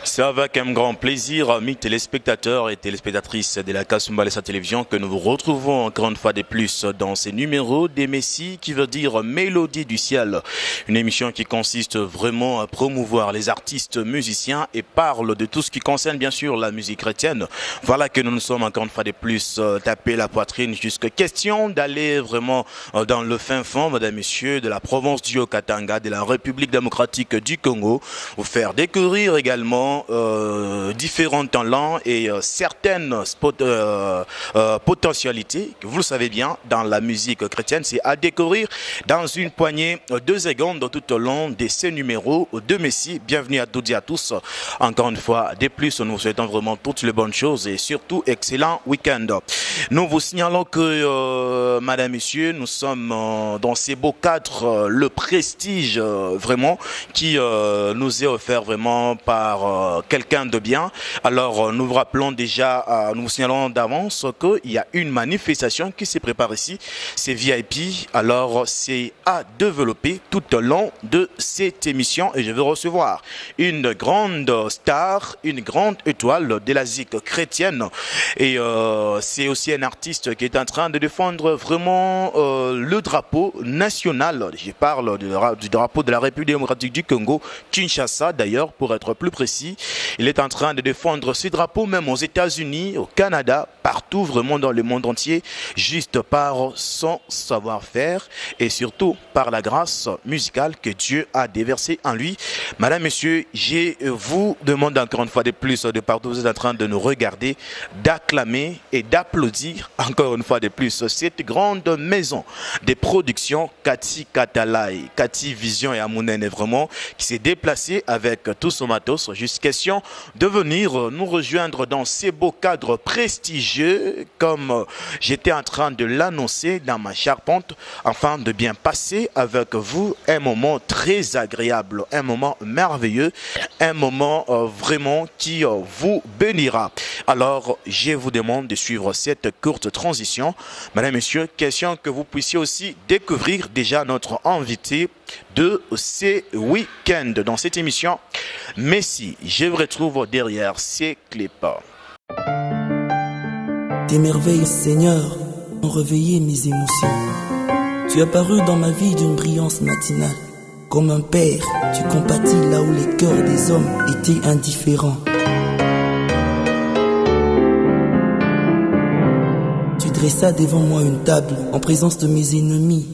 C'est avec un grand plaisir, amis téléspectateurs et téléspectatrices de la Kasumba Lessa Télévision, que nous vous retrouvons encore une fois de plus dans ces numéros des Messies, qui veut dire Mélodie du ciel. Une émission qui consiste vraiment à promouvoir les artistes musiciens et parle de tout ce qui concerne bien sûr la musique chrétienne. Voilà que nous nous sommes encore une fois de plus tapés la poitrine jusqu'à question d'aller vraiment dans le fin fond, mesdames, messieurs, de la province du Haut-Katanga, de la République démocratique du Congo, vous faire découvrir également différents talents et certaines potentialités que vous le savez bien dans la musique chrétienne. C'est à découvrir dans une poignée de secondes tout au long de ces numéros de Messie. Bienvenue à toutes et à tous. Encore une fois, de plus, nous vous souhaitons vraiment toutes les bonnes choses et surtout excellent week-end. Nous vous signalons que, madame, messieurs, nous sommes dans ces beaux cadres, le prestige vraiment qui nous est offert vraiment par quelqu'un de bien. Alors nous vous rappelons déjà, nous vous signalons d'avance qu'il y a une manifestation qui se prépare ici, c'est VIP, alors c'est à développer tout au long de cette émission et je vais recevoir une grande star, une grande étoile de la musique chrétienne et c'est aussi un artiste qui est en train de défendre vraiment le drapeau national, je parle du drapeau de la République démocratique du Congo, Kinshasa d'ailleurs pour être plus précis. Il est en train de défendre ce drapeau même aux États-Unis, au Canada, partout vraiment dans le monde entier, juste par son savoir-faire et surtout par la grâce musicale que Dieu a déversée en lui. Madame, messieurs, je vous demande encore une fois de plus de partout, vous êtes en train de nous regarder, d'acclamer et d'applaudir encore une fois de plus cette grande maison de production Kati Katalai, Kati Vision et Amunene vraiment, qui s'est déplacée avec tout son matos, juste question de venir nous rejoindre dans ces beaux cadres prestigieux comme j'étais en train de l'annoncer dans ma charpente afin de bien passer avec vous un moment très agréable, un moment merveilleux, un moment vraiment qui vous bénira. Alors je vous demande de suivre cette courte transition. Mesdames, messieurs, question que vous puissiez aussi découvrir déjà notre invité de ces week-ends dans cette émission. Messi, je vous retrouve derrière ces clips. Tes merveilles, Seigneur, ont réveillé mes émotions. Tu as paru dans ma vie d'une brillance matinale. Comme un père, tu compatis là où les cœurs des hommes étaient indifférents. Tu dressas devant moi une table en présence de mes ennemis.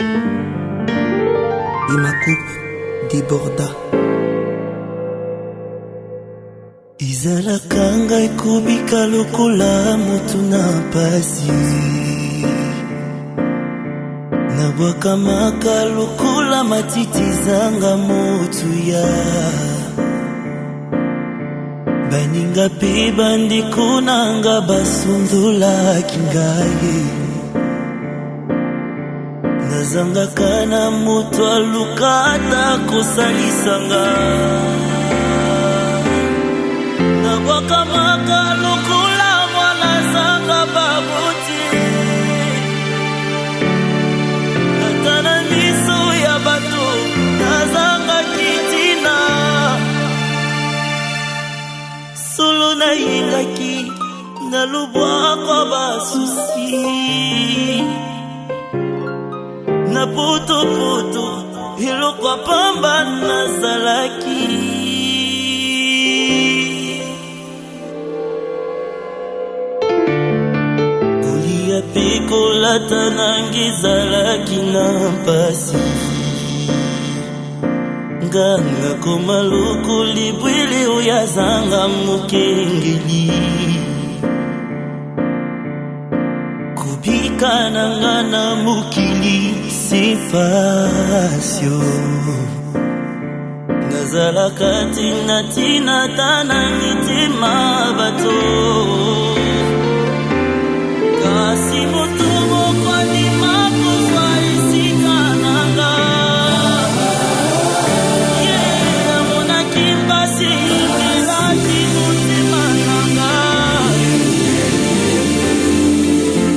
Et ma coupe déborda. Izalaka ngai kubika lokola motu na pasi nabwakamaka lokola matiti zanga motuya baninga pe bandeko nanga basundolaki ngai nazangaka na moto aluka ata kosalisanga Wakamaka lukula mwana zanga babuti Natana miso ya bato Nazanga kitina Solo na yingaki Nalubwa kwa basusi Na poto poto Hilo kwa pamba nazalaki Pikolata nangizalaki na pasi Nganga komaluku libwili uyazanga mukengeli Kubika nangana mukili sipasyo Nazalaka tina tina tana mitima bato Kasi mutumo kwa ni mapuzwa isika nanga Yeah, muna kimbasi ingilati mutima nanga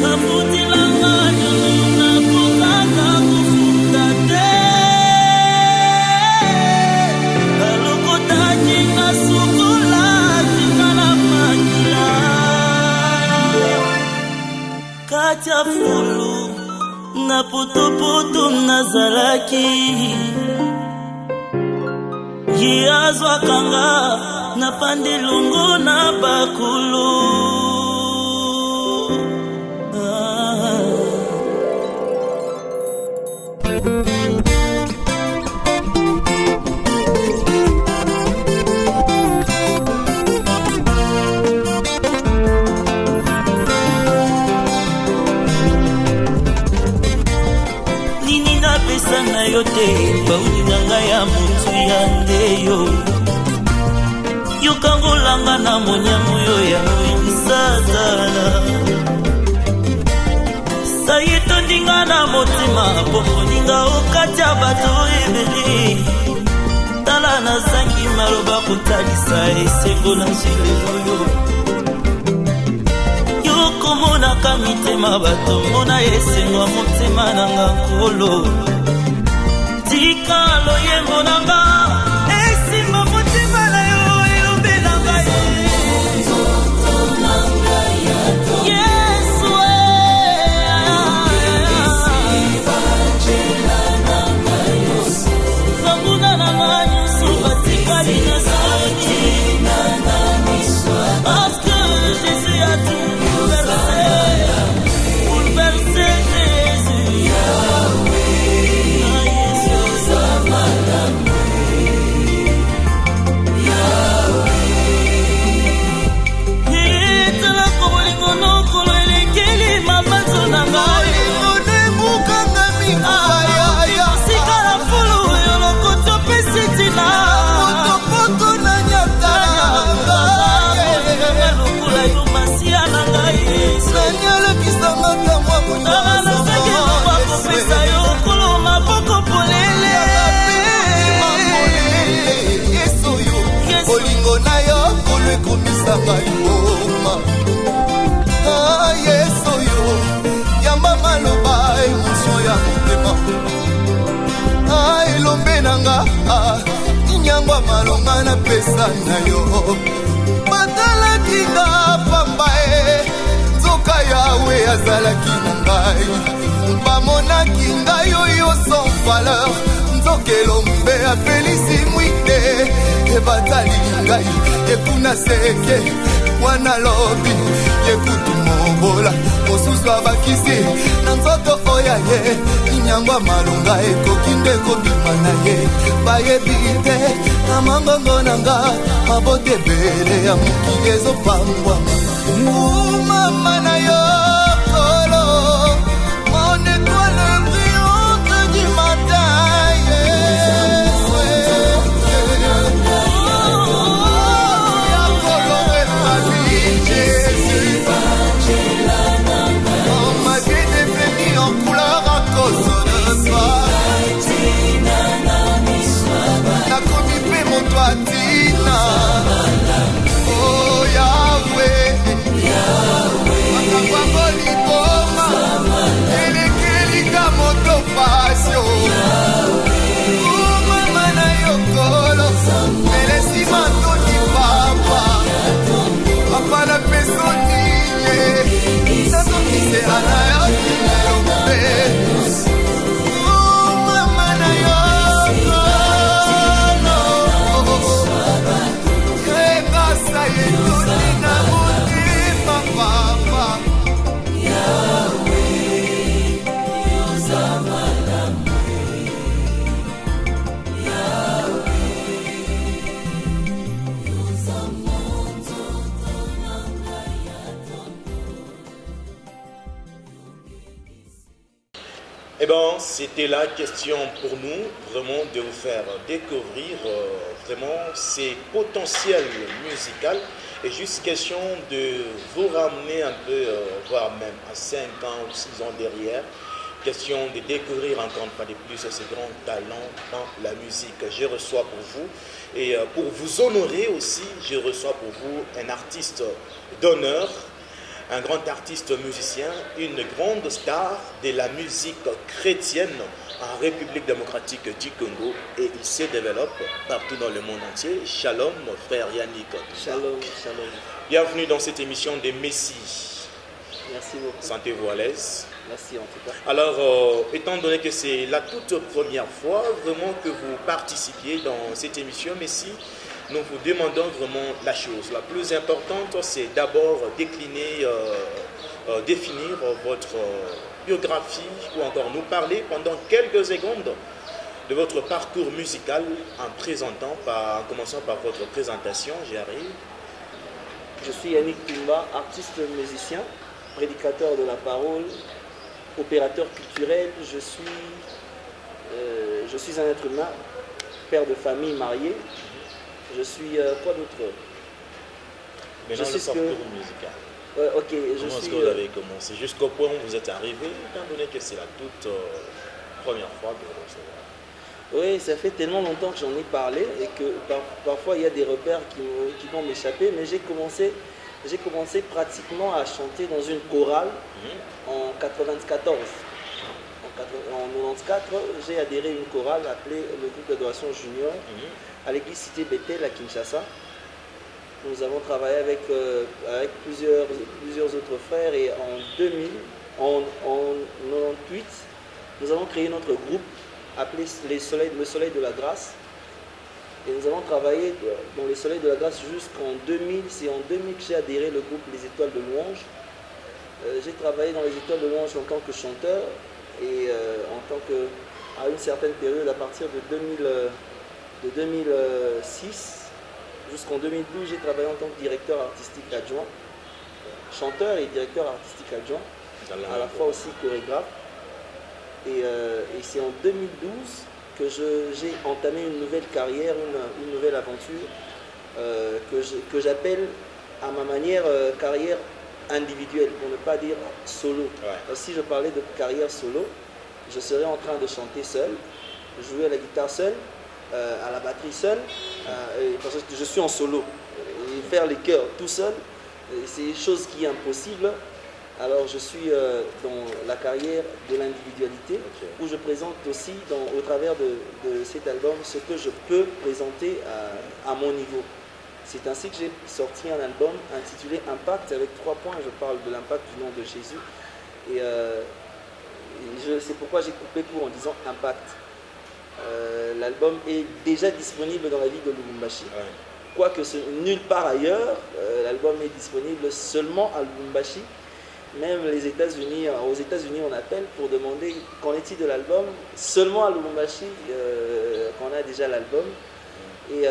Kafuti langa nyuna kukaka kufuta te Alukutaki na sukula fulu na potopoto nazalaki ye azwakanga na pandelongo na bakulu na yo te bauni na ya mutu ya ndeyo yokangolanga na monyango yo ya moimisazala saye tondinga na motema pomoninga okatya bato ebele tala nazangi maloba kotalisa esengo na nzilelo yo yokomonaka mitema bato mona esengo ya motema nanga nkolo tika loyembo nanga esimba motema na yo elobe nanga Yesu zanguna nanga nyusu batikali na zaki parce que Jésus a tout bouleversé Jésus olingo na yo koloekomisaka liboma yesu oyo yamba maloba emosio ya motema elombe nanga ninyangwa malonga na pesa na yo batalaki nga pamba nzoka yawe azalaki na ngai bamonaki ngai oyo sans valeur nzokelombe apelisi mwite ebatali ngai ekuna seke wana lobi yekutu mobola mosusu abakisi na nzoto oya ye inyangwa malonga ekoki nde kobima na ye bayebi te na mangongo na nga mabotebele ya mokili ezopambwama mama na yo kolo mon étoile brillante du matin Tina, oh Yahweh, Makabamboli Boma, Elekelika Moto Pasio, oh Mama na Yokolo, Melesi Matoni Papa, Papa na Pesoni, Sato Kise Anaya, oh Mama na Yokolo. Eh bien, c'était la question pour nous, vraiment, de vous faire découvrir vraiment ces potentiels musicaux. Et juste question de vous ramener un peu, voire même à 5 ans ou 6 ans derrière. Question de découvrir encore une fois de plus ces grands talents dans la musique. Je reçois pour vous, et pour vous honorer aussi, je reçois pour vous un artiste d'honneur, un grand artiste musicien, une grande star de la musique chrétienne en République démocratique du Congo, et il se développe partout dans le monde entier. Shalom, frère Yannick. Shalom, shalom. Bienvenue dans cette émission des Messie. Merci beaucoup. Sentez-vous à l'aise? Merci en tout cas. Alors, étant donné que c'est la toute première fois vraiment que vous participiez dans cette émission, mais si nous vous demandons vraiment la chose la plus importante, c'est d'abord décliner, définir votre biographie ou encore nous parler pendant quelques secondes de votre parcours musical en commençant par votre présentation. J'y arrive. Je suis Yannick Tumba, artiste musicien, prédicateur de la parole, opérateur culturel. Je suis un être humain, père de famille, marié. Je suis quoi d'autre? Maintenant, le parcours musical. Ok, Comment est-ce que vous avez commencé? Jusqu'au point où vous êtes arrivé, étant donné que c'est la toute première fois que vous recevez. Oui, ça fait tellement longtemps que j'en ai parlé et que parfois il y a des repères qui vont m'échapper, mais j'ai commencé pratiquement à chanter dans une chorale en 94. En 94, j'ai adhéré à une chorale appelée le groupe d'adoration junior à l'église Cité Bethel à Kinshasa. Nous avons travaillé avec plusieurs autres frères et en 2000, en 98, nous avons créé notre groupe appelé le Soleil de la Grâce. Et nous avons travaillé dans les Soleils de la Grâce jusqu'en 2000. C'est en 2000 que j'ai adhéré au groupe Les Étoiles de Louange. J'ai travaillé dans les Étoiles de Louange en tant que chanteur et à une certaine période, à partir de 2006 jusqu'en 2012, j'ai travaillé en tant que directeur artistique adjoint, chanteur et directeur artistique adjoint, à la fois aussi chorégraphe. Et c'est en 2012 que j'ai entamé une nouvelle carrière, une nouvelle aventure que j'appelle à ma manière carrière individuelle, pour ne pas dire solo. Ouais. Si je parlais de carrière solo, je serais en train de chanter seul, jouer à la guitare seul, à la batterie seul, parce que je suis en solo. Et faire les chœurs tout seul, c'est une chose qui est impossible. Alors je suis dans la carrière de l'individualité, où je présente aussi au travers de cet album ce que je peux présenter à mon niveau. C'est ainsi que j'ai sorti un album intitulé Impact avec 3 points. Je parle de l'impact du nom de Jésus. Et c'est pourquoi j'ai coupé court en disant Impact. L'album est déjà disponible dans la ville de Lubumbashi. Ouais. Quoique nulle part ailleurs, l'album est disponible seulement à Lubumbashi. Même aux États-Unis, on appelle pour demander qu'en est-il de l'album. Seulement à Lubumbashi, qu'on a déjà l'album. Et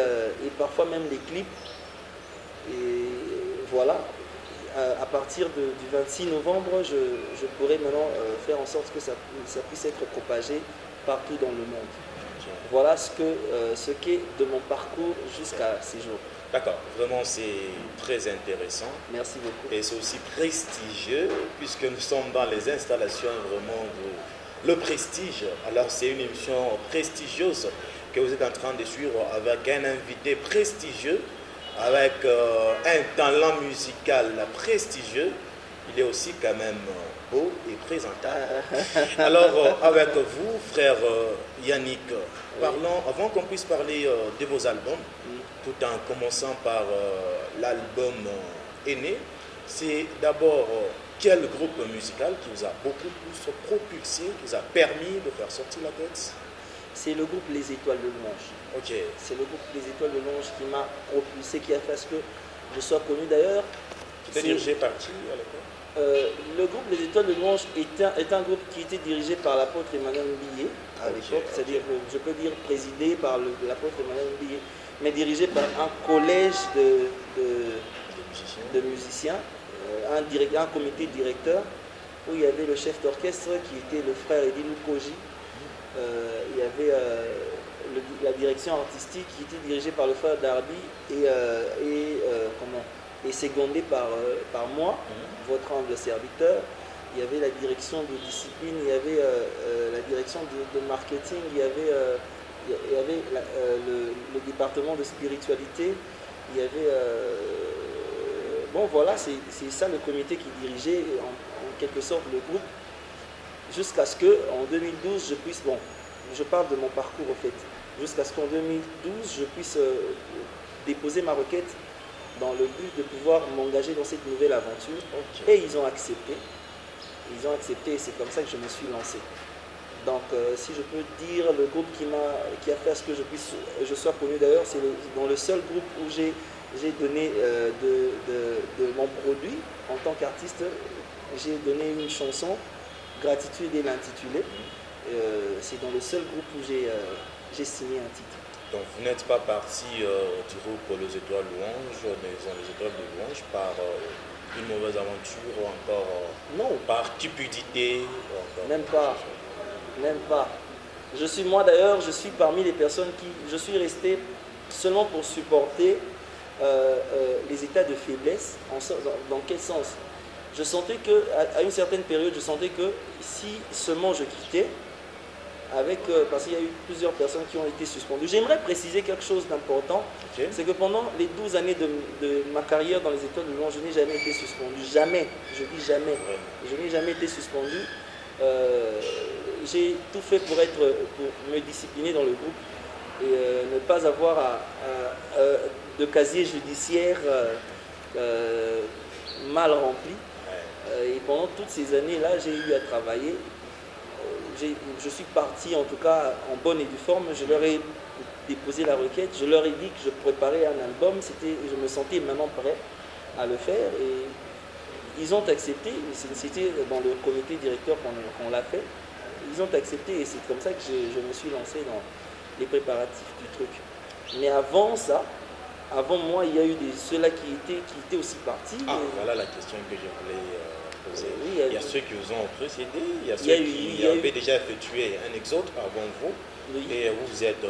parfois même les clips. Et voilà, à partir du 26 novembre, je pourrai maintenant faire en sorte que ça puisse être propagé partout dans le monde. Voilà ce qu'est de mon parcours jusqu'à ces jours. D'accord, vraiment c'est très intéressant. Merci beaucoup. Et c'est aussi prestigieux puisque nous sommes dans les installations vraiment le prestige. Alors c'est une émission prestigieuse que vous êtes en train de suivre avec un invité prestigieux, avec un talent musical prestigieux. Il est aussi quand même beau et présentable. Alors avec vous, frère Yannick, parlons, avant qu'on puisse parler de vos albums, tout en commençant par l'album Aîné, c'est d'abord quel groupe musical qui vous a beaucoup plus propulsé, qui vous a permis de faire sortir la tête? C'est le groupe Les Étoiles de Louange. Ok. C'est le groupe Les Étoiles de Louange qui m'a propulsé, qui a fait ce que je sois connu d'ailleurs. Qui était dirigé par qui à l'époque? Le groupe Les Étoiles de Louange est un groupe qui était dirigé par l'apôtre Emmanuel Mbilé à l'époque, c'est-à-dire je peux dire présidé par l'apôtre Emmanuel Mbilé, mais dirigé par un collège de musiciens, un comité directeur, où il y avait le chef d'orchestre qui était le frère Edilou Koji. Il y avait la direction artistique qui était dirigée par le frère Darby et secondée par moi, votre humble serviteur. Il y avait la direction de discipline, il y avait la direction de marketing, il y avait le département de spiritualité, il y avait... bon voilà, c'est ça le comité qui dirigeait en quelque sorte le groupe, jusqu'à ce qu'en 2012 je puisse... Bon, je parle de mon parcours au fait. Jusqu'à ce qu'en 2012 je puisse déposer ma requête dans le but de pouvoir m'engager dans cette nouvelle aventure. Et ils ont accepté. Ils ont accepté et c'est comme ça que je me suis lancé. Donc si je peux dire, le groupe qui a fait à ce que je sois connu d'ailleurs, c'est dans le seul groupe où j'ai donné de mon produit en tant qu'artiste. J'ai donné une chanson, Gratitude et l'intitulé. C'est dans le seul groupe où j'ai signé un titre. Donc vous n'êtes pas parti du groupe Les Étoiles Louanges, les Étoiles de Louanges, par une mauvaise aventure ou encore non. Par cupidité? Même pas. Même pas. Moi d'ailleurs, je suis parmi les personnes je suis resté seulement pour supporter les états de faiblesse. Dans quel sens? Je sentais qu'à une certaine période, je sentais que si seulement je quittais, parce qu'il y a eu plusieurs personnes qui ont été suspendues. J'aimerais préciser quelque chose d'important, c'est que pendant les 12 années de ma carrière dans les étoiles de Louange, je n'ai jamais été suspendu. Jamais, je dis jamais. Je n'ai jamais été suspendu. J'ai tout fait pour me discipliner dans le groupe et ne pas avoir de casier judiciaire mal rempli. Et pendant toutes ces années-là, j'ai eu à travailler. Je suis parti en tout cas en bonne et due forme. Je leur ai déposé la requête. Je leur ai dit que je préparais un album. Je me sentais maintenant prêt à le faire. Et ils ont accepté. C'était dans le comité directeur qu'on l'a fait. Ils ont accepté et c'est comme ça que je me suis lancé dans les préparatifs du truc. Mais avant ça, avant moi, il y a eu ceux-là qui étaient aussi partis. Voilà la question que je voulais poser. Oui, il y a ceux qui vous ont précédé, il y a ceux qui avaient déjà effectué un exode avant vous, oui. Et vous êtes...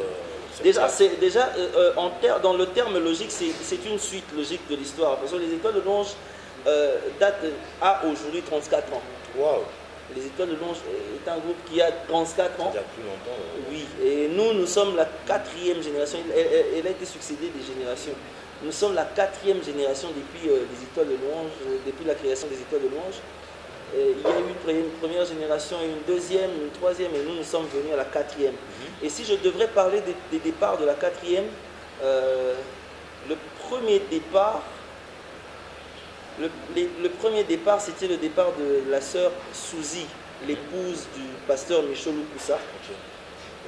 dans le terme logique, c'est une suite logique de l'histoire. Parce que les étoiles de Louange datent à aujourd'hui 34 ans. Wow. Les Étoiles de Louange est un groupe qui a 34 ans. Il y a plus longtemps. Oui, et nous sommes la 4e génération. Elle a été succédée des générations. Nous sommes la 4e génération depuis les Étoiles de Louange, depuis la création des Étoiles de Louange. Il y a eu une première génération, une deuxième, une troisième, et nous sommes venus à la 4e. Et si je devrais parler des départs de la 4e, le premier départ... Le premier départ, c'était le départ de la sœur Souzy, l'épouse du pasteur Michel Loupoussa.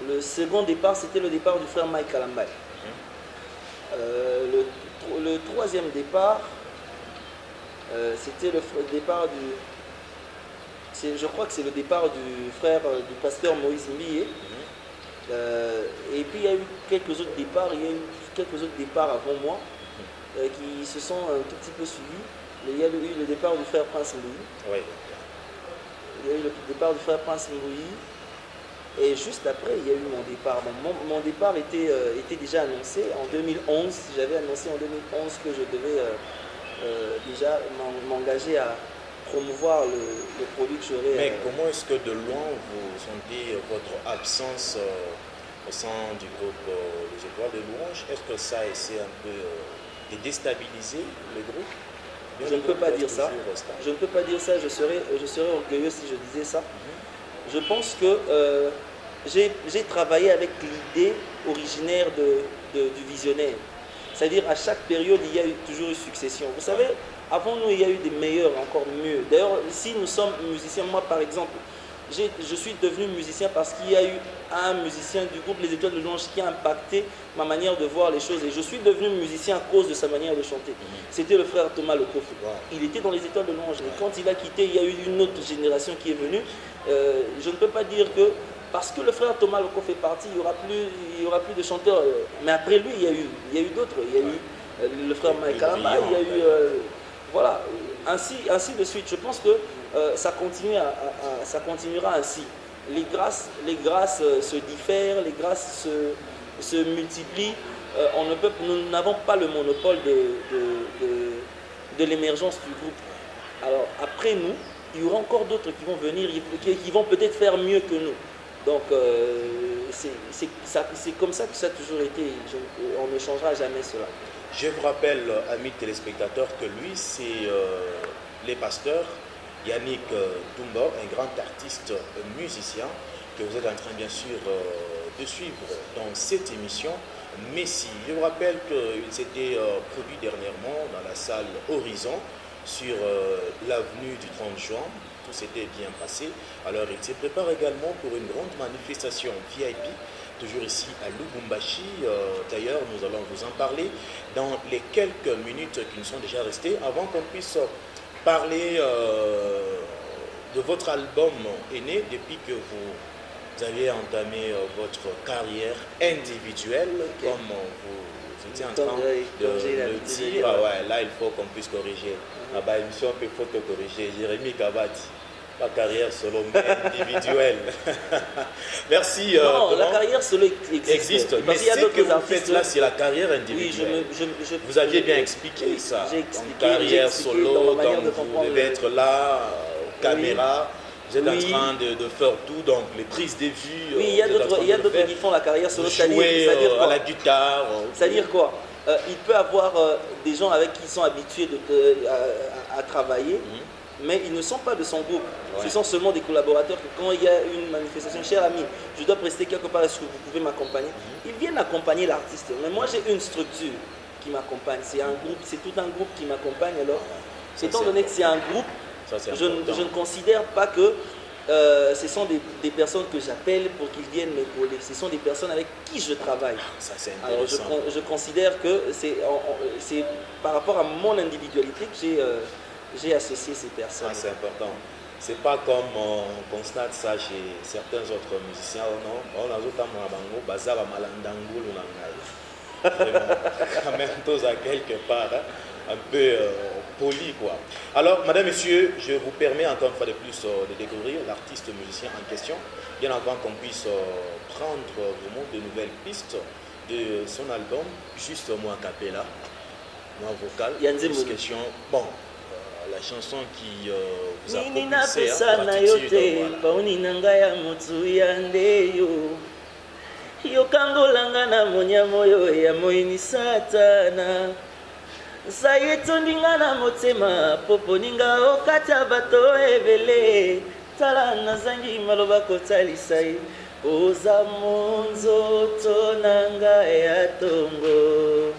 Le second départ, c'était le départ du frère Mike Kalambay. Le troisième départ, c'était le départ je crois que c'est le départ du frère du pasteur Moïse Mbié. Et puis il y a eu quelques autres départs, avant moi qui se sont un tout petit peu suivis. Il y a eu le départ du frère Prince Mbouyi. Oui. Il y a eu le départ du frère Prince Mbouyi. Et juste après, il y a eu mon départ. Mon départ était déjà annoncé en 2011. J'avais annoncé en 2011 que je devais déjà m'engager à promouvoir le produit que j'aurais. Mais comment est-ce que de loin vous sentez votre absence au sein du groupe Les Étoiles de Louange? Est-ce que ça essaie un peu de déstabiliser le groupe? Je ne peux pas dire ça. Je ne peux pas dire ça. Je serais orgueilleux si je disais ça. Je pense que j'ai travaillé avec l'idée originaire du visionnaire. C'est-à-dire à chaque période, il y a toujours eu succession. Vous savez, avant nous, il y a eu des meilleurs, encore mieux. D'ailleurs, si nous sommes musiciens, moi par exemple, je suis devenu musicien parce qu'il y a eu un musicien du groupe Les Étoiles de Louange qui a impacté ma manière de voir les choses. Et je suis devenu musicien à cause de sa manière de chanter. C'était le frère Thomas Lecoffre. Il était dans Les Étoiles de Louange. Et quand il a quitté, il y a eu une autre génération qui est venue. Je ne peux pas dire que parce que le frère Thomas Lecoffre est parti, il n'y aura plus de chanteurs. Mais après lui, il y a eu d'autres. Il y a eu le frère Mike Kalamba, il y a eu... voilà, ainsi de suite. Je pense que ça continuera ainsi. Les grâces se diffèrent, les grâces se multiplient. Nous n'avons pas le monopole de l'émergence du groupe. Alors après nous, il y aura encore d'autres qui vont venir, qui vont peut-être faire mieux que nous. Donc c'est comme ça que ça a toujours été. On ne changera jamais cela. Je vous rappelle, amis téléspectateurs, que lui, c'est les pasteurs Yannick Toumba, un grand artiste musicien que vous êtes en train bien sûr de suivre dans cette émission Messi. Je vous rappelle qu'il s'était produit dernièrement dans la salle Horizon sur l'avenue du 30 juin. Tout s'était bien passé. Alors il se prépare également pour une grande manifestation VIP, toujours ici à Lubumbashi. D'ailleurs, nous allons vous en parler dans les quelques minutes qui nous sont déjà restées avant qu'on puisse parler de votre album Aîné depuis que vous avez entamé votre carrière individuelle, okay. Comme vous étiez en train de le dire. Ah ouais, là, il faut qu'on puisse corriger. Ah bah, émission, il faut te corriger. Jérémy Kabati, pas carrière solo, mais individuelle. Merci. Non, la carrière solo existe. Mais ce que vous faites là, c'est la carrière individuelle. Oui, vous aviez bien expliqué ça. J'ai expliqué. Carrière solo, donc vous devez être là, caméra. Oui. Vous êtes en train de faire tout, donc les prises de vue. Oui, il y a d'autres qui font la carrière solo, c'est-à-dire à la guitare. C'est-à-dire quoi? Il peut avoir des gens avec qui ils sont habitués à travailler, mais ils ne sont pas de son groupe. Ouais. Ce sont seulement des collaborateurs que quand il y a une manifestation, cher ami, je dois prester quelque part, est-ce que vous pouvez m'accompagner? Ils viennent accompagner l'artiste. Mais moi, j'ai une structure qui m'accompagne. C'est un groupe, c'est tout un groupe qui m'accompagne. Alors, étant donné que c'est un groupe, je ne considère pas que ce sont des personnes que j'appelle pour qu'ils viennent m'épauler. Ce sont des personnes avec qui je travaille. Ça, c'est intéressant. Alors je considère que c'est par rapport à mon individualité que j'ai associé ces personnes. Ah, c'est important. C'est pas comme on constate ça chez certains autres musiciens. On a quand même tous à quelque part. Un peu poli quoi. Alors madame, messieurs, je vous permets encore une fois de plus de découvrir l'artiste musicien en question, bien avant qu'on puisse prendre vraiment de nouvelles pistes de son album, juste moi a cappella, moi vocal, question. Bon, la chanson qui vous a propulsé Sayetondinga na motema poponinga okata bato ebele tala nazangi maloba kotalisa ye oza monzoto nanga ya tongo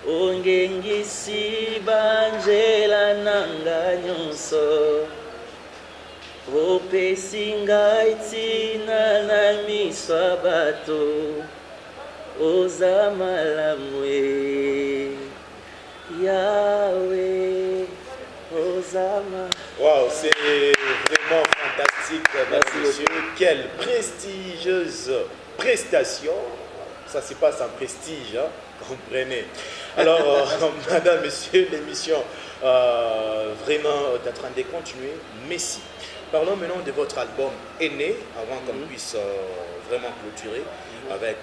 ongengisi banjela nanga nyonso opesi ngai ntina na miso ya bato oza malamu e Yahweh, Osama. Waouh, c'est vraiment fantastique, mesdames et messieurs. Quelle prestigieuse prestation. Ça se passe en prestige, hein, comprenez. Alors, madame, messieurs, l'émission vraiment est en train de continuer. Messi. Parlons maintenant de votre album Aîné, avant qu'on puisse vraiment clôturer avec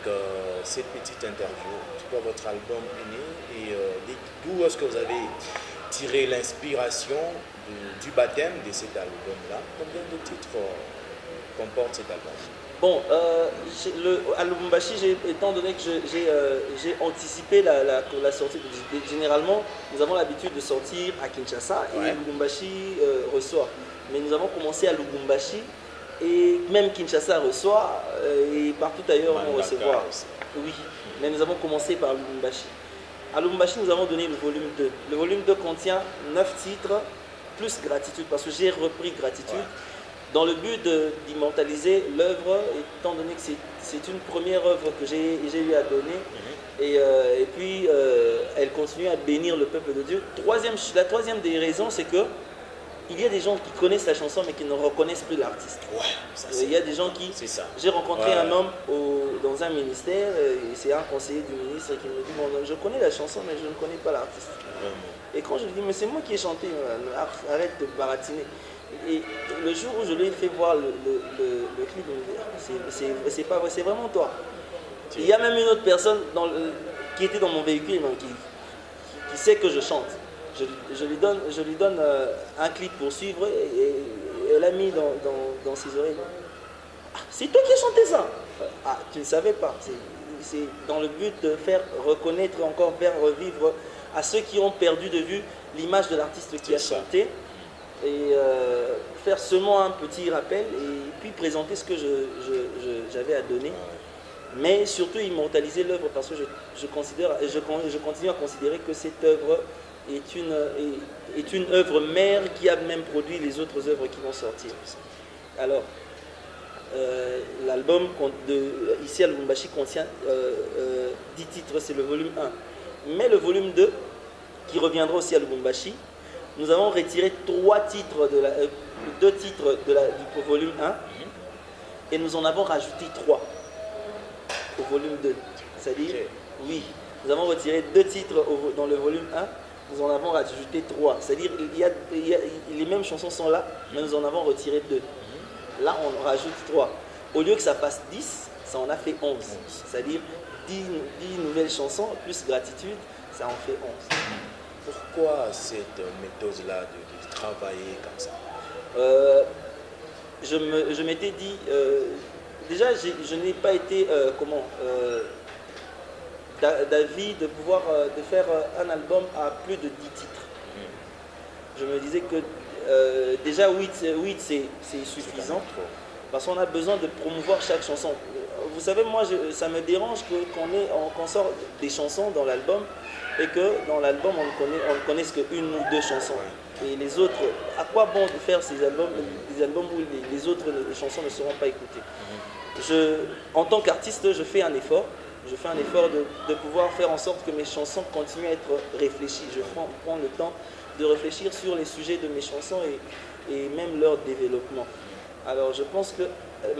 cette petite interview. C'est quoi votre album Aîné et d'où est-ce que vous avez tiré l'inspiration du baptême de cet album-là? Combien de titres comporte cet album? Bon, à Lubumbashi, étant donné que j'ai anticipé la sortie, généralement, nous avons l'habitude de sortir à Kinshasa et Lubumbashi reçoit. Mais nous avons commencé à Lubumbashi et même Kinshasa reçoit et partout ailleurs on recevoir. Oui, mais nous avons commencé par Lubumbashi. À Lubumbashi, nous avons donné le volume 2. Le volume 2 contient 9 titres plus Gratitude, parce que j'ai repris Gratitude dans le but d'immortaliser l'œuvre, étant donné que c'est une première œuvre que j'ai eu à donner. Et puis, elle continue à bénir le peuple de Dieu. La troisième des raisons, c'est que il y a des gens qui connaissent la chanson mais qui ne reconnaissent plus l'artiste. Il y a des gens qui... J'ai rencontré un homme dans un ministère, et c'est un conseiller du ministre qui me dit bon, je connais la chanson mais je ne connais pas l'artiste. Et quand je lui dis mais c'est moi qui ai chanté, arrête de baratiner. Et le jour où je lui ai fait voir le clip, c'est pas vrai, c'est vraiment toi. Il y a même une autre personne qui était dans mon véhicule qui sait que je chante. Je lui donne un clip pour suivre et elle a mis dans ses oreilles. Ah, c'est toi qui as chanté ça? Ah, tu ne savais pas. C'est dans le but de faire reconnaître et encore faire revivre à ceux qui ont perdu de vue l'image de l'artiste qui a chanté. Et faire seulement un petit rappel et puis présenter ce que j'avais à donner. mais surtout immortaliser l'œuvre parce que je continue à considérer que cette œuvre est une œuvre mère qui a même produit les autres œuvres qui vont sortir. Alors, l'album ici à Lubumbashi contient 10 titres, c'est le volume 1. Mais le volume 2, qui reviendra aussi à Lubumbashi, nous avons retiré 2 titres du volume 1 et nous en avons rajouté 3 au volume 2. C'est-à-dire, oui, nous avons retiré 2 titres dans le volume 1, nous en avons rajouté 3. C'est-à-dire, les mêmes chansons sont là, mais nous en avons retiré 2. Là, on rajoute 3. Au lieu que ça fasse 10, ça en a fait 11. C'est-à-dire 10 nouvelles chansons, plus gratitude, ça en fait 11. Pourquoi cette méthode-là de travailler comme ça? Je m'étais dit, déjà, je n'ai pas été d'avis de pouvoir de faire un album à plus de 10 titres. Je me disais que déjà 8 c'est suffisant parce qu'on a besoin de promouvoir chaque chanson. Vous savez, moi ça me dérange qu'on sort des chansons dans l'album et que dans l'album on ne connaisse qu'une ou 2 chansons. Et les autres, à quoi bon de faire des albums où les autres chansons ne seront pas écoutées? En tant qu'artiste, je fais un effort. Je fais un effort de pouvoir faire en sorte que mes chansons continuent à être réfléchies. Je prends le temps de réfléchir sur les sujets de mes chansons et même leur développement. Alors je pense que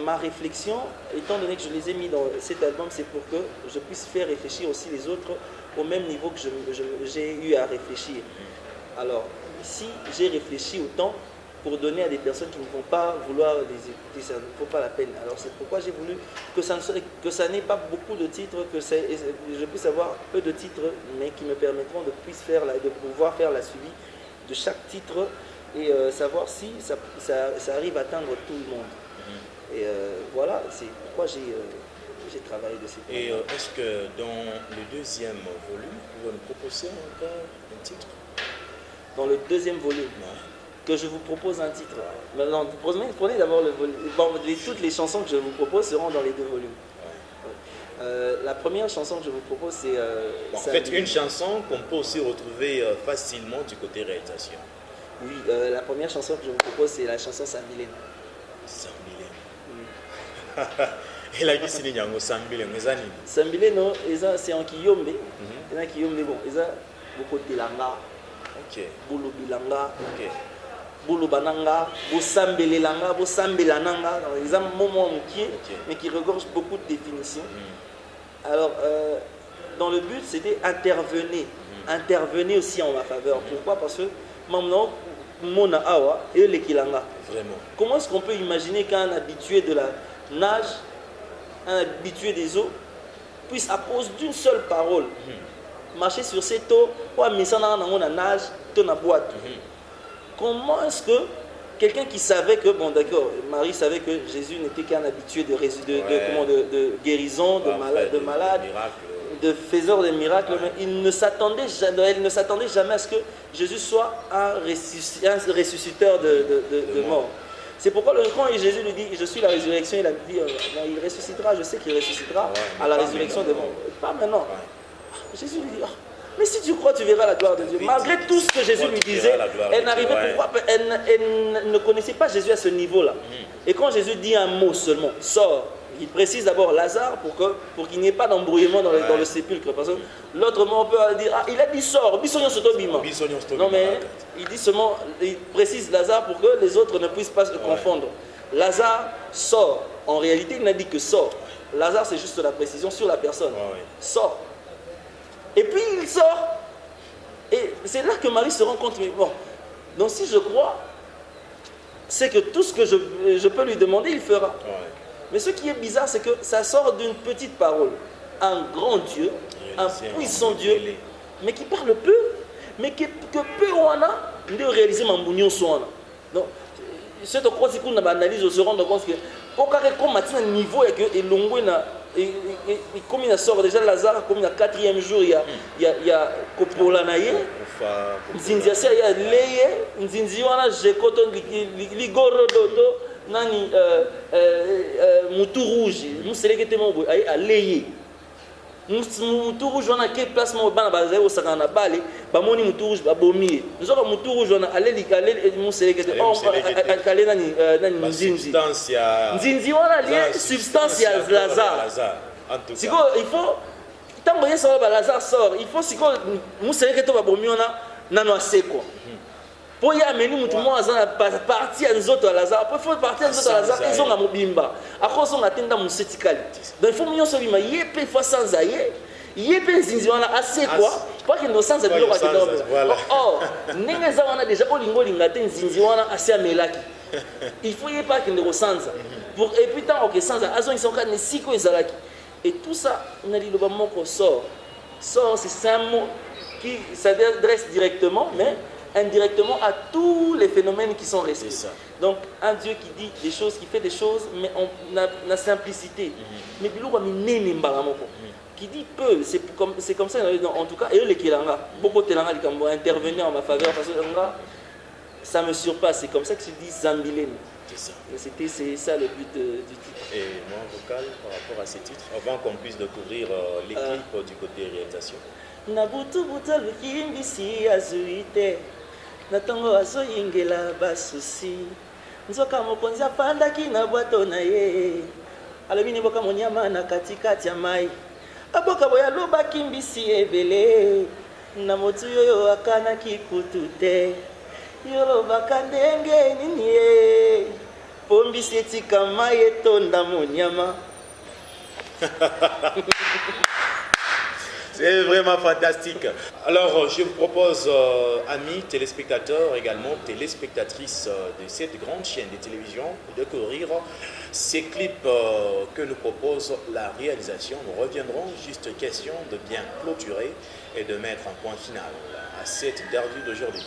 ma réflexion, étant donné que je les ai mis dans cet album, c'est pour que je puisse faire réfléchir aussi les autres au même niveau que j'ai eu à réfléchir. Alors si j'ai réfléchi autant pour donner à des personnes qui ne vont pas vouloir les écouter, ça ne vaut pas la peine. Alors c'est pourquoi j'ai voulu que ça n'ait pas beaucoup de titres, que je puisse avoir peu de titres, mais qui me permettront de pouvoir faire la suivi de chaque titre et savoir si ça arrive à atteindre tout le monde. Et voilà, c'est pourquoi j'ai travaillé de cette manière. Et est-ce que dans le deuxième volume, vous nous proposez encore un titre? Dans le deuxième volume, que je vous propose un titre. Maintenant, prenez d'abord le volume. Bon, toutes les chansons que je vous propose seront dans les 2 volumes. La première chanson que je vous propose, c'est... en fait, une chanson qu'on peut aussi retrouver facilement du côté réalisation. Oui, la première chanson que je vous propose, c'est la chanson Sambilène. Sambilène. Et la qui signe yango Sambilène, Sambilène, c'est en Kiyombe. C'est en Kiyombe, bon, ils ont beaucoup de langa. Ok. Boulou bilanga. Ok. Boulou bananga, Bosambelelanga, Bosambelananga. Ils ont un moment mais qui regorge beaucoup de définitions. Alors, dans le but, c'était intervenir. Intervenir aussi en ma faveur. Pourquoi? Parce que maintenant, Mona Awa et le Kilanga. Vraiment. Comment est-ce qu'on peut imaginer qu'un habitué de la nage, un habitué des eaux, puisse, à cause d'une seule parole, marcher sur cette eau, ou à nage, dans la boîte? Comment est-ce que quelqu'un qui savait que, bon d'accord, Marie savait que Jésus n'était qu'un habitué de guérison, de malade, de faiseur de miracles, mais elle ne s'attendait jamais à ce que Jésus soit un ressusciteur de mort. C'est pourquoi quand Jésus lui dit, je suis la résurrection, il a dit, il ressuscitera, je sais qu'il ressuscitera à la résurrection de mort. Pas maintenant. Jésus lui dit, mais si tu crois, tu verras la gloire de Dieu. Malgré tout ce que Jésus lui disait, elle n'arrivait pourquoi elle ne connaissait pas Jésus à ce niveau-là. Et quand Jésus dit un mot seulement, sors, il précise d'abord Lazare pour qu'il n'y ait pas d'embrouillement dans le sépulcre. Parce que l'autre mot, on peut dire, il a dit sors, non mais il dit seulement, il précise Lazare pour que les autres ne puissent pas se confondre. Lazare sort. En réalité, il n'a dit que sort. Lazare, c'est juste la précision sur la personne. Sort. Et puis il sort. Et c'est là que Marie se rend compte, mais bon, donc si je crois, c'est que tout ce que je peux lui demander, il fera. Mais ce qui est bizarre, c'est que ça sort d'une petite parole. Un grand Dieu, un puissant Dieu, mais qui parle peu, mais que peu on a de réaliser mon bougnon soit. Donc, ce que je crois que analyse, on se rend compte que pour qu'un niveau et que et comme il sort déjà Lazare, comme il y a 4e jour, il y a Kopolanaye, Nzinziasia, il y a Leye, Nzinziwana, Jekoton, Ligorododo, nani Moutou Rouge muselekete mo aleye Moutou Rouge wana ke place mo bana bazaye au sakana bale bamoni Moutou Rouge babomi nzoka Moutou Rouge wana aleli muselekete kale nani nzinzi wana lié substance ya Lazare en tout cas il faut tango yeso ba Lazare sort il faut siko muselekete babomi wana nano asekwa pour y amener mutu mo azana partie ya nzoto ya Lazare pour faut partie ya nzoto ya Lazare ils ont na mobimba akoso ngatenda musetikali donc il faut minyo so bima yepe fois sans aye yepe nzinzi wana assez quoi pas que no sans bilo ka kidoro oh ninga za wana déjà olingo lingate nzinzi wana assez amelaki il faut y pas que ne resanza pour et puis tant que sans azo ils sont quand ne siko ezalaki et tout ça on a dit le moko sort c'est un mot qui s'adresse directement mais indirectement à tous les phénomènes qui sont restés. Donc, un Dieu qui dit des choses, qui fait des choses, mais on a la simplicité. Mais qui dit peu, c'est comme ça, en tout cas, et les Kilanga, beaucoup de Kilanga qui vont intervenir en ma faveur, parce que ça me surpasse, c'est comme ça que je dis Zambilène. C'est ça le but du titre. Et moi, vocal par rapport à ces titres, avant qu'on puisse découvrir les clips du côté réalisation. Nabutu buta lukimbisi azuite natongo azoyingela basusi nzoka mokonzi apandaki na bwato na ye alobi ne boka monyama na katikati ya mai aboka boya loba kimbisi ebele na motu yoyo akanaki kutu te yolobaka ndenge nini ye pombisi etika mai etonda monyama. C'est vraiment fantastique. Alors, je vous propose, amis téléspectateurs, également téléspectatrices de cette grande chaîne de télévision, de découvrir ces clips que nous propose la réalisation. Nous reviendrons, juste question de bien clôturer et de mettre un point final à cette interview d'aujourd'hui.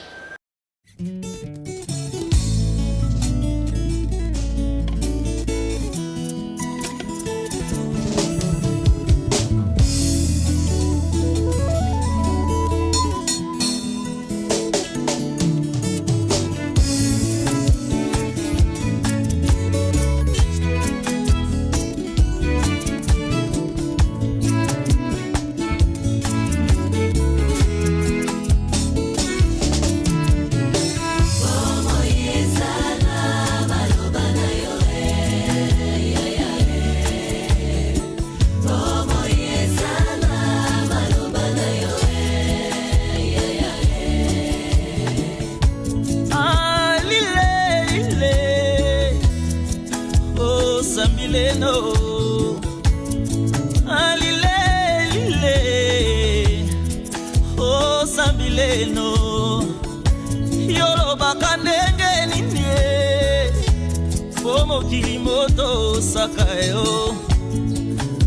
Kilimoto sakayo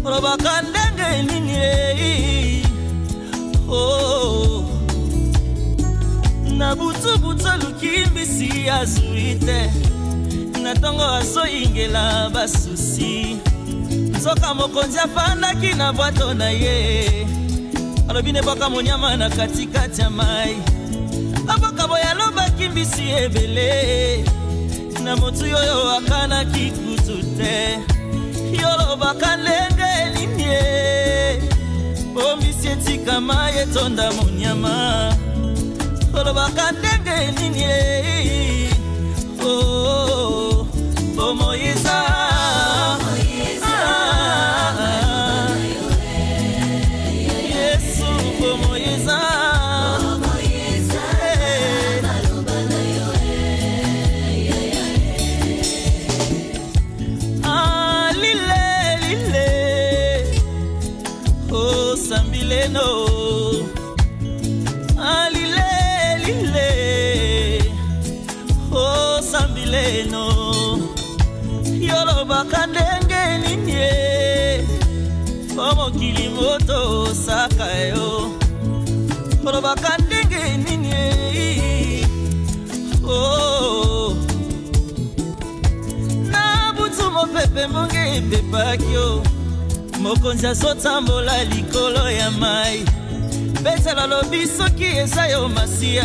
robakandenge nini oh nabutu buta lukimbisi azuite natongo azoyingela basusi nzoka mokonzi afandaki na bwato na ye alobi ne boka monyama na katikati ya mai aboka boya loba kimbisi ebele na motu yoyo akanaki kutu te yolobaka ndenge nini bombisi etika mai etonda monyama olobaka ndenge nini oh Moïse bakandenge nini kilimoto sakayo bakandenge nini oh na butu mopepe mbonge epepakio mokonzi azotambola likolo ya mai betela lobi soki eza yo masiya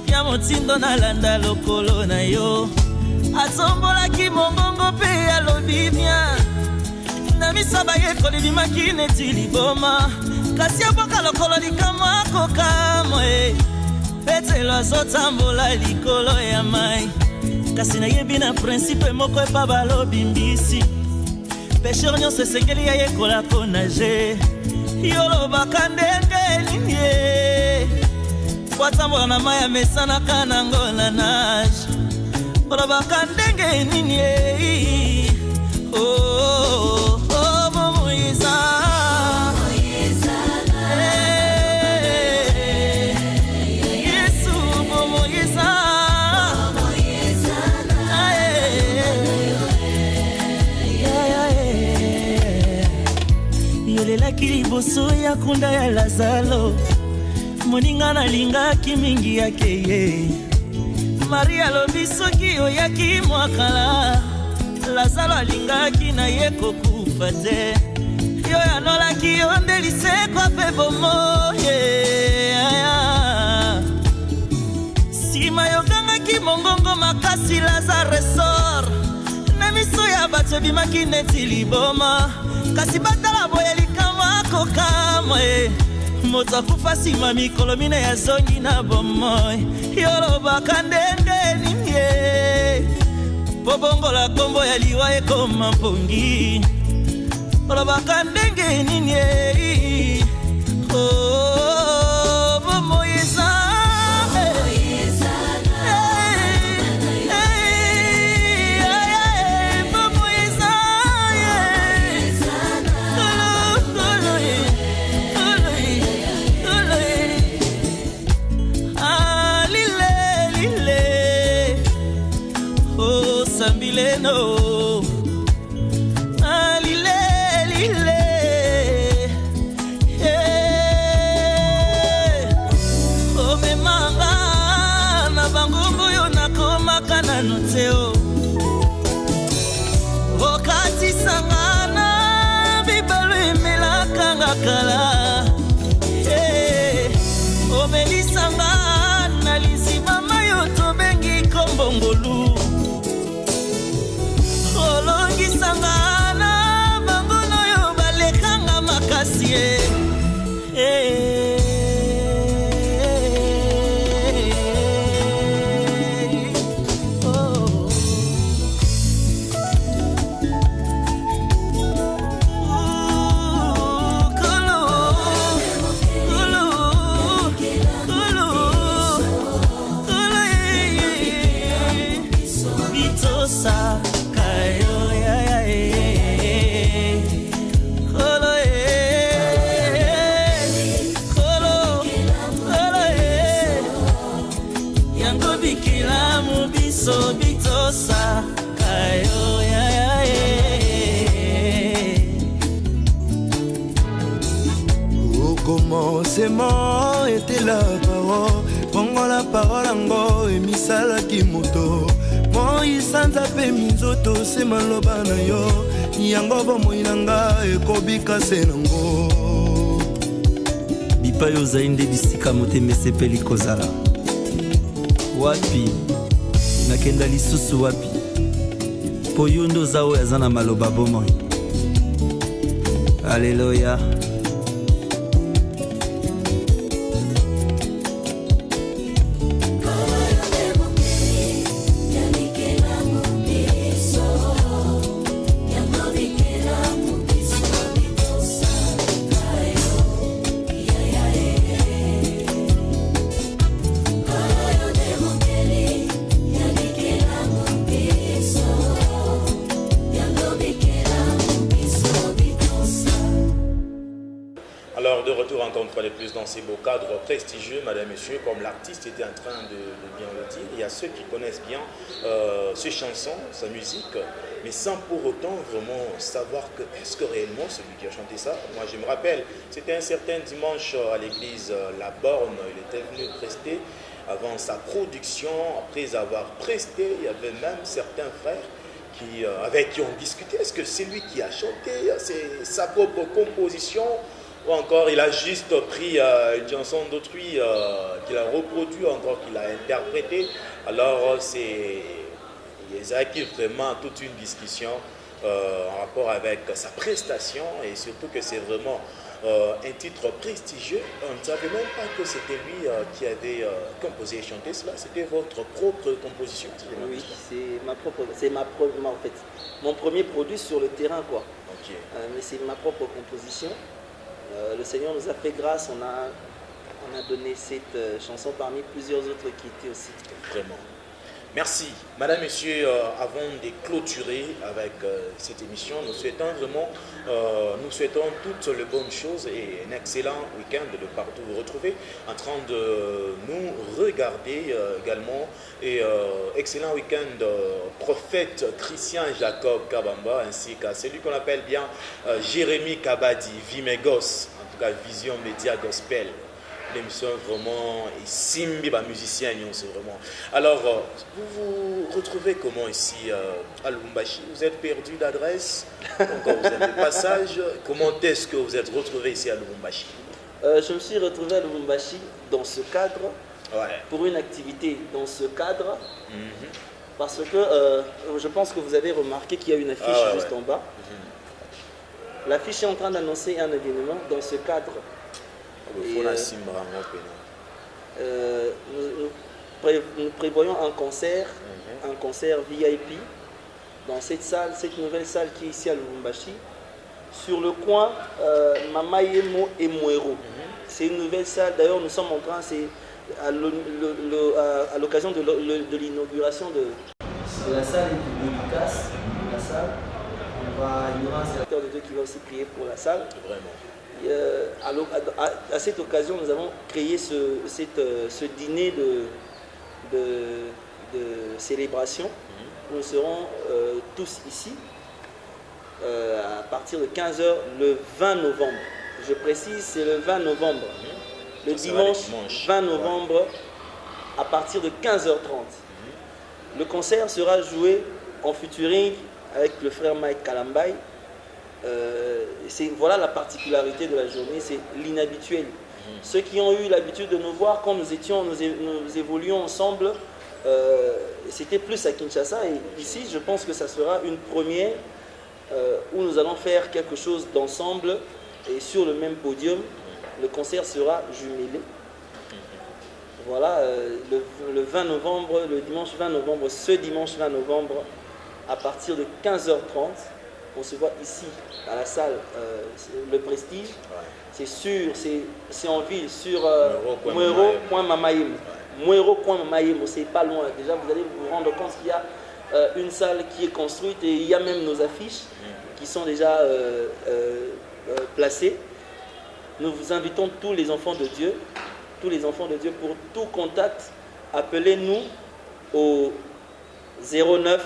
ya motindo nalanda lokolo na yo Atombolaki mongongo pe alobi bien. Na miso bayekoli bimaki neti liboma. Kasi aboka lokolo likamo akokamo Petelo azotambola likolo ya mai. Kasi nayebi na principe moko epa balobi mbisi. Pêcheur nyonso esengeli ya yekola po nage. Yolobaka ndenge nini Watambola na mai amesanaka nango na nage. Olobaka ndenge nini Oh, oh, Momoiza Yesu, Momoiza Yolelaki liboso ya kunda ya Lazalo. Moninga nalingaki mingi yake ye. Maria lobi soki oyaki mwakala. Lazalo alingaki na ye kokufa te. Yo yanolaki yo ndelisekwa pe bomo Sima yogangaki mongongo makasi Lazare sor. Na miso ya bato bimaki neti liboma. Kasi batala boye likama kokamo Moto akufa sima mikolo mine ya zongi na bomoy. Yolobaka ndenge nini Pobongola kombo ya liwa ekoma mpongi. Olobaka ndenge nini Oh, Momoiza Sambileno alile lile ome manga na bangungu yo nakomaka na noteo wakati sangana bibalo emelaka ngakala ome lisanga na lisiba mayo tobengi kombongolu Olongi sangana bangono yo balekanga makasi So bitosa kayo Au commencement était la parole. Bongo la parole ango emisalaki moto. Moïse nzape minzoto se maloba na yo. Yango bomoi nanga ekobika se nango. Bipai ozali nde bisika motema esepeli kozala. Wapi nakenda lisusu wapi po yo ndo oza oyo aza na maloba bomoi. Alleluya. Encore une fois de plus dans ces beaux cadres prestigieux, madame, messieurs, comme l'artiste était en train de bien le dire. Il y a ceux qui connaissent bien ses chansons, sa musique, mais sans pour autant vraiment savoir que est-ce que réellement celui qui a chanté ça. Moi je me rappelle, c'était un certain dimanche à l'église La Borne, il était venu prester avant sa production. Après avoir presté, il y avait même certains frères avec qui on discutait. Est-ce que c'est lui qui a chanté, c'est sa propre composition, ou encore il a juste pris une chanson d'autrui qu'il a reproduit, encore qu'il a interprété. Alors Il y a vraiment toute une discussion en rapport avec sa prestation et surtout que c'est vraiment un titre prestigieux. On ne savait même pas que c'était lui qui avait composé et chanté cela. C'était votre propre composition. Oui, c'est en fait mon premier produit sur le terrain, quoi. Okay. Mais c'est ma propre composition. Le Seigneur nous a fait grâce, on a donné cette chanson parmi plusieurs autres qui étaient aussi. Vraiment. Merci. Madame, Messieurs, avant de clôturer avec cette émission, nous souhaitons toutes les bonnes choses et un excellent week-end de partout vous retrouver en train de nous regarder également. Et excellent week-end prophète Christian Jacob Kabamba ainsi qu'à celui qu'on appelle bien Jérémy Kabadi, Vimegos, en tout cas Vision Média Gospel. L'émission vraiment et Simbi, musicien, c'est vraiment. Alors, vous vous retrouvez comment ici à Lubumbashi? Vous êtes perdu d'adresse? Encore vous avez des passages? Comment est-ce que vous êtes retrouvé ici à Lubumbashi? Je me suis retrouvé à Lubumbashi dans ce cadre, pour une activité dans ce cadre, parce que je pense que vous avez remarqué qu'il y a une affiche juste en bas. L'affiche est en train d'annoncer un événement dans ce cadre. Nous prévoyons un concert VIP dans cette nouvelle salle qui est ici à Lubumbashi, sur le coin Mamayemo et Mwero. C'est une nouvelle salle, d'ailleurs nous sommes en train, c'est à l'occasion de l'inauguration de la salle et du dédicace de la salle. Il y aura un serviteur de Dieu qui va aussi prier pour la salle. Vraiment. À cette occasion, nous avons créé ce dîner de célébration. Nous serons tous ici à partir de 15 h le 20 novembre. Je précise, c'est le 20 novembre. Le dimanche 20 novembre à partir de 15 h 30. Le concert sera joué en featuring avec le frère Mike Kalambay. Voilà la particularité de la journée, c'est l'inhabituel. Ceux qui ont eu l'habitude de nous voir quand nous évoluions ensemble, c'était plus à Kinshasa. Et ici, je pense que ça sera une première où nous allons faire quelque chose d'ensemble et sur le même podium. Le concert sera jumelé. Voilà, le 20 novembre, le dimanche 20 novembre, ce dimanche 20 novembre, à partir de 15 h 30. On se voit ici, à la salle, le Prestige. C'est sûr, c'est en ville, sur Mwero.Mamayemo. Mwero.Mamayemo, c'est pas loin. Déjà, vous allez vous rendre compte qu'il y a une salle qui est construite et il y a même nos affiches qui sont déjà placées. Nous vous invitons tous les enfants de Dieu, pour tout contact, appelez-nous au 09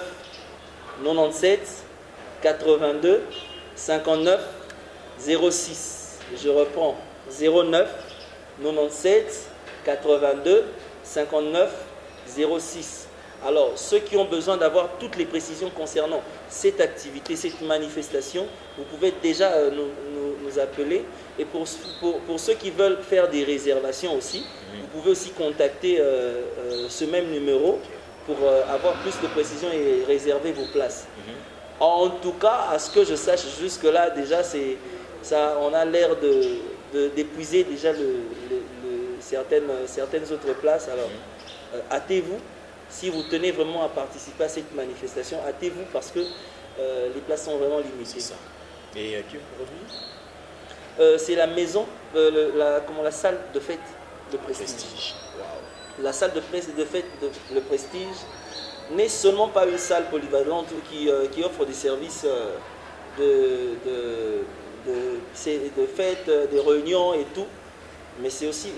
97 82 59 06. Je reprends, 09 97 82 59 06. Alors, ceux qui ont besoin d'avoir toutes les précisions concernant cette activité, cette manifestation, vous pouvez déjà nous appeler. Et pour ceux qui veulent faire des réservations aussi, vous pouvez aussi contacter ce même numéro pour avoir plus de précisions et réserver vos places. En tout cas, à ce que je sache jusque-là, déjà, on a l'air d'épuiser déjà certaines autres places. Alors, hâtez-vous. Si vous tenez vraiment à participer à cette manifestation, hâtez-vous parce que les places sont vraiment limitées. Ça. Et qui vous produit? C'est la maison, la salle de fête de Prestige. Wow. La salle de fête de Prestige n'est seulement pas une salle polyvalente qui offre des services de fêtes, de réunions et tout, mais c'est aussi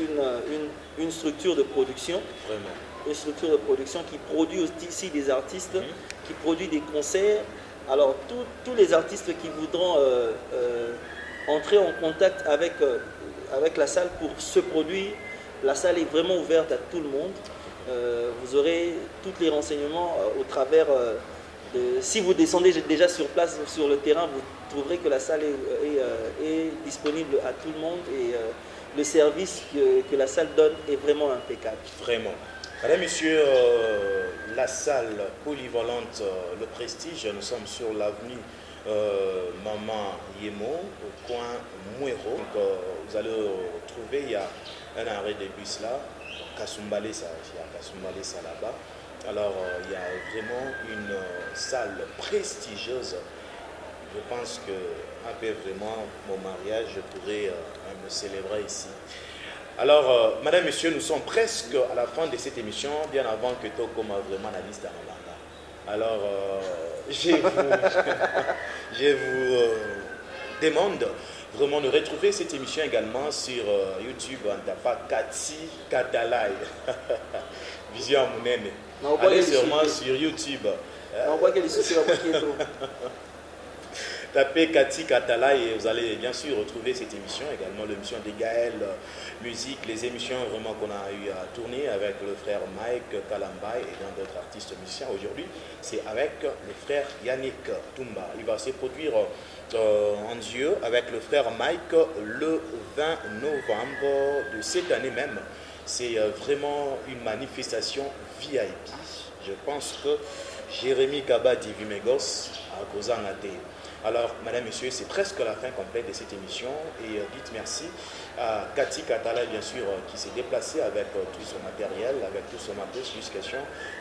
une structure de production. Vraiment. Une structure de production qui produit aussi des artistes, qui produit des concerts. Alors tous les artistes qui voudront entrer en contact avec la salle pour se produire, la salle est vraiment ouverte à tout le monde. Vous aurez tous les renseignements au travers si vous descendez déjà sur place, sur le terrain, vous trouverez que la salle est disponible à tout le monde et le service que la salle donne est vraiment impeccable. Vraiment. Mesdames, Messieurs, la salle polyvalente Le Prestige, nous sommes sur l'avenue Maman Yemo, au coin Mouero. Donc, vous allez trouver, il y a un arrêt de bus là, Kassumbale, ça là-bas. Alors, il y a vraiment une salle prestigieuse. Je pense que après vraiment mon mariage, je pourrais me célébrer ici. Alors, Madame, Monsieur, nous sommes presque à la fin de cette émission, bien avant que Toko m'a vraiment la liste à Mabanga. Alors, je vous demande vraiment de retrouver cette émission également sur YouTube, en tapant Kati Katalai. Vision Mounene. Allez sûrement sur YouTube. On voit que les soucis vont trop. Tapez Kati Katala et vous allez bien sûr retrouver cette émission, également l'émission de Gaël Musique, les émissions vraiment qu'on a eu à tourner avec le frère Mike Kalambay et bien d'autres artistes musiciens. Aujourd'hui, c'est avec le frère Yannick Tumba. Il va se produire en Dieu avec le frère Mike le 20 novembre de cette année même. C'est vraiment une manifestation VIP. Je pense que Jérémy Kabadi Vimegos a causé un athée. Alors, Madame, Messieurs, c'est presque la fin complète de cette émission et dites merci à Kati Katala, bien sûr, qui s'est déplacée avec tout son matériel, avec tout son matos, jusqu'à question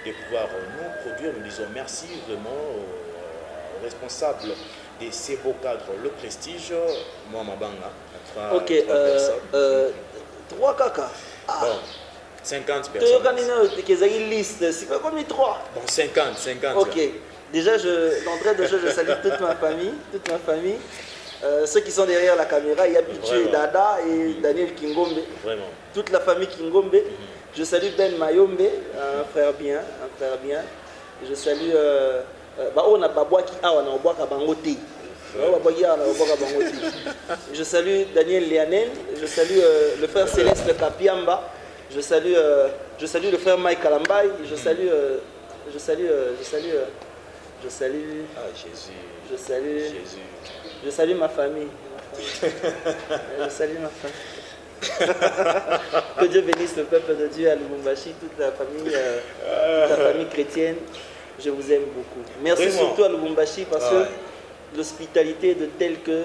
de pouvoir nous produire. Nous disons merci vraiment aux responsables de ces beaux cadres, Le Prestige, moi, Mabanga. Ok, 3 caca. Ah. Bon, 50 personnes. Liste, c'est pas comme 3. Bon, 50. Ok. Déjà, d'entrée de jeu, je salue toute ma famille. Ceux qui sont derrière la caméra, il y a Pichu et Dada et Daniel Kingombe. Vraiment. Toute la famille Kingombe. Je salue Ben Mayombe, un frère bien. Je salue... on a Babouaki, on a Babouaka Bangote. Je salue Daniel Lianel. Je salue le frère Céleste Kapiamba. Je salue le frère Mike Kalambay. Je salue ma famille. Que Dieu bénisse le peuple de Dieu à Lubumbashi, toute la famille chrétienne. Je vous aime beaucoup. Merci surtout à Lubumbashi parce que l'hospitalité est de telle que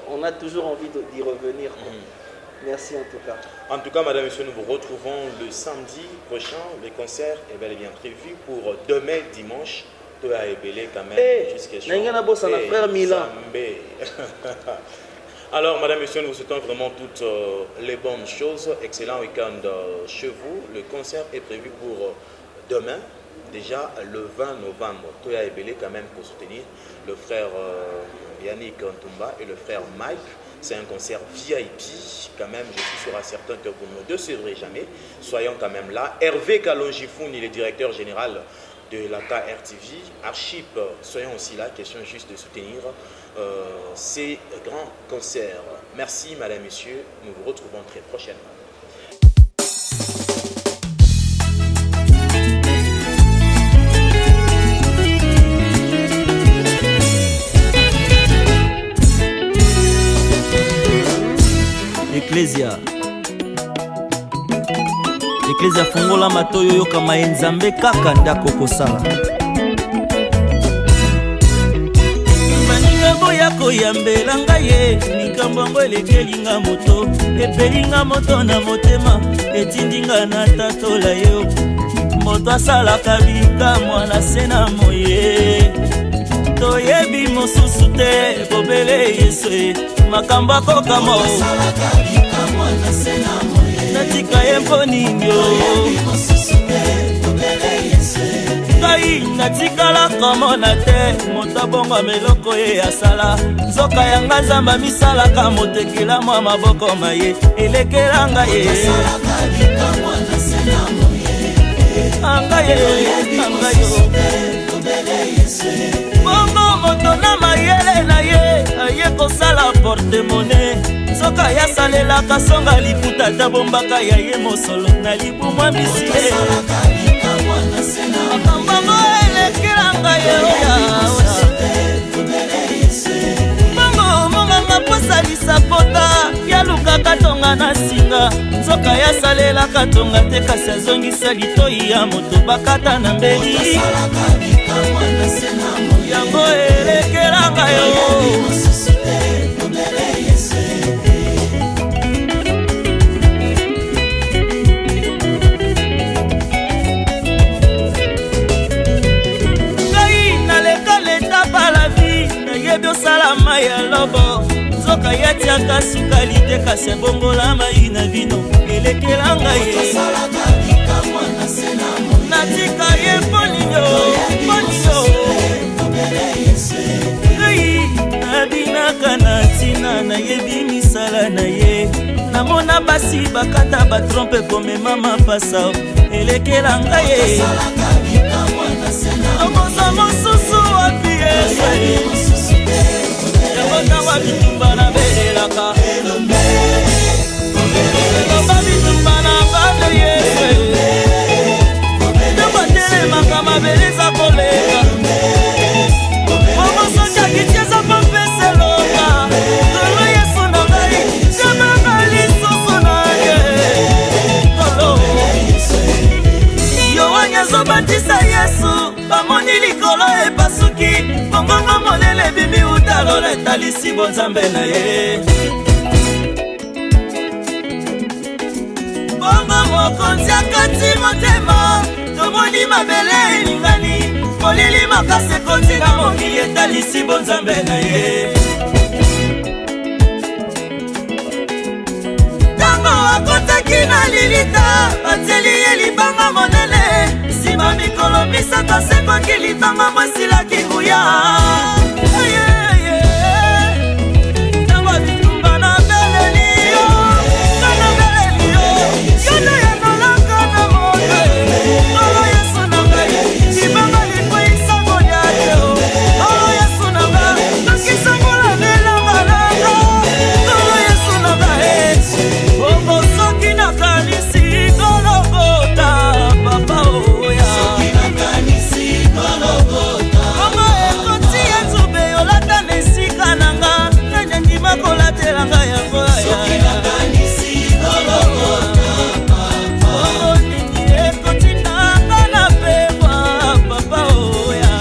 on a toujours envie d'y revenir. Merci en tout cas. En tout cas, Madame et Monsieur, nous vous retrouvons le samedi prochain. Le concert est bel et bien prévu pour demain dimanche. À Ebélé quand même. Frère Milan. Alors, Madame et Monsieur, nous vous souhaitons vraiment toutes les bonnes choses. Excellent week-end chez vous. Le concert est prévu pour demain, déjà le 20 novembre. Toya Ebélé quand même pour soutenir le frère Yannick Ntumba et le frère Mike. C'est un concert VIP quand même. Je suis sûr à certain que vous ne décevrez jamais. Soyons quand même là. Hervé Kalonjifouni, le directeur général de la KRTV, Archip, soyons aussi là, question juste de soutenir ces grands concerts. Merci, Madame, Messieurs, nous vous retrouvons très prochainement. Ecclesia fongola matoyo yokama enzambe kaka ndako kosala baninga boya koyambela ngai ye likambo yango elekelinga moto epelinga moto na motema etindinga na tatola yo moto asalaka bikamwa na se na moye toyebi mosusu te bobele yesu makambo akokama natika ye mpo nini ngai natikala komona te moto abongo meloko ye asala nzoka yanga nzamba misalaka motekela mwa maboko maye elekela ngai bongo moto na mayele na ye aye kosala portemone nzoka yasalelaka songa liputa tabombaka ya ye mosolo na libumwa misile makambango elekelanga yeoya bongo monganga posalisa pota yaluka alingaka tonga na singa nzoka yasalelaka tonga te kasi azongisa litoi ya moto bakata na mbeli yango elekelanga yo ngai naleka leta pa la vie nayebi osalama ya lobo nzoka yatiaka sukali te kasi ebongola mai na vino elekelanga ye natika ye polinyo ngai nabinaka na ntina nayebi misala na ye namona basi bakata batrompe komema mapasa elekelanga ye okoza mosusu wapi ye yabona wabitumba na belelaka eloba bitumba na bande yesu nabatelemaka mabeleza koleka omosokiakitieza popeseloka kolo yesu na ngai jemaka lisusu na ye kolo yoani azobatisa yesu bamoni likolo epasuki bongongo molele bimi utalola etalisi bonzambe na ye bongo mokonzi akati motema tomoni mabele elingani molili makasi ekonzi na mokili etalisi bonzambe na ye ntango akotaki na lilita batieli ye libanga monene nsima mikolo misato asekoki libanga mwasilaki nguya ntango bitumba na beleli yo kana beleli yo yono yanolaka na moto olo yesu na ngai libanga likweisamo lyate olo yesu na ngai tokisangola belanga nanga olo yesu na ngai bongo soki nakanisi kolokota papa oya bongo ekoti ya nzube yolata na esika nanga nanyandima kolatelanga yango bongo nini ekoti nanga na pema papa oya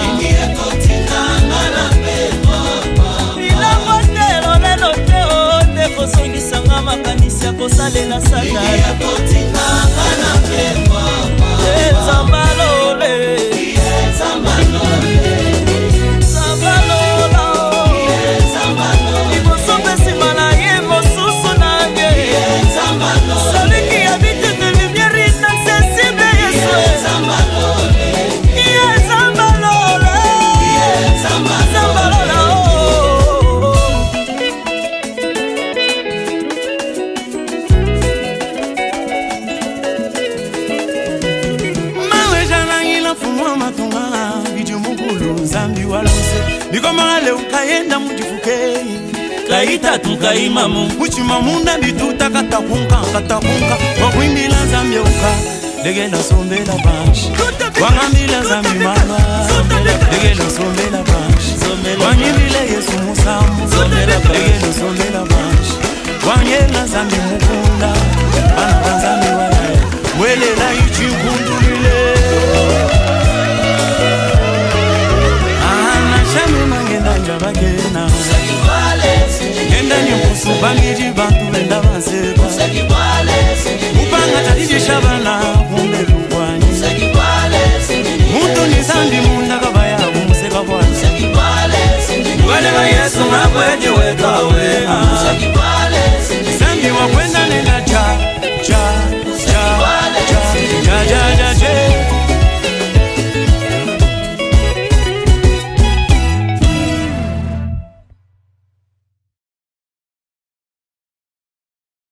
bilango te lolelo te o nde kosongisanga makanisi ya kosalela satana ezambalole liboso mpe nsima na ye mosusu nange celui qui habite de lumière inaccessible yesu ezambalole likomaka leukayenda mudifukei kaita tukaimamu muchima munda bituta katapunka wakwimila nzambi uka legela sombela banshi wangambila nzambi mama legela sombela banshi wanyimile yesu musambu legela sombela banshi wanyela nzambi mukunda bana banzambi wala welela ichikundu